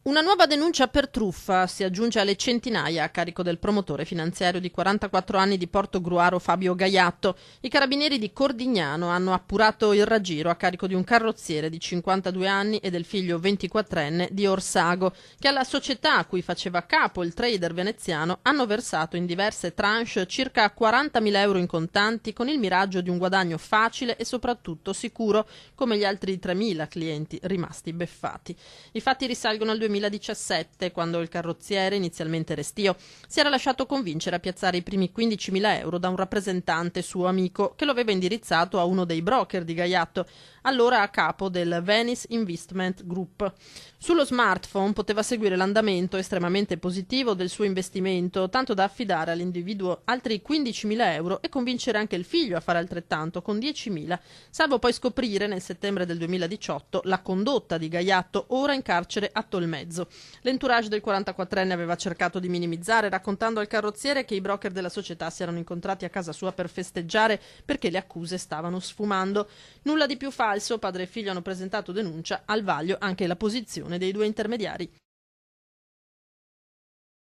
Una nuova denuncia per truffa si aggiunge alle centinaia a carico del promotore finanziario di 44 anni di Portogruaro Fabio Gaiatto. I carabinieri di Cordignano hanno appurato il raggiro a carico di un carrozziere di 52 anni e del figlio 24enne di Orsago, che alla società a cui faceva capo il trader veneziano hanno versato in diverse tranche circa 40.000 euro in contanti con il miraggio di un guadagno facile e soprattutto sicuro, come gli altri 3.000 clienti rimasti beffati. I fatti risalgono al 2017, quando il carrozziere, inizialmente restio, si era lasciato convincere a piazzare i primi 15.000 euro da un rappresentante suo amico che lo aveva indirizzato a uno dei broker di Gaiatto, allora a capo del Venice Investment Group. Sullo smartphone poteva seguire l'andamento estremamente positivo del suo investimento, tanto da affidare all'individuo altri 15.000 euro e convincere anche il figlio a fare altrettanto con 10.000, salvo poi scoprire nel settembre del 2018 la condotta di Gaiatto, ora in carcere a Tolmezzo. L'entourage del 44enne aveva cercato di minimizzare, raccontando al carrozziere che i broker della società si erano incontrati a casa sua per festeggiare perché le accuse stavano sfumando. Nulla di più falso, padre e figlio hanno presentato denuncia, al vaglio anche la posizione dei due intermediari.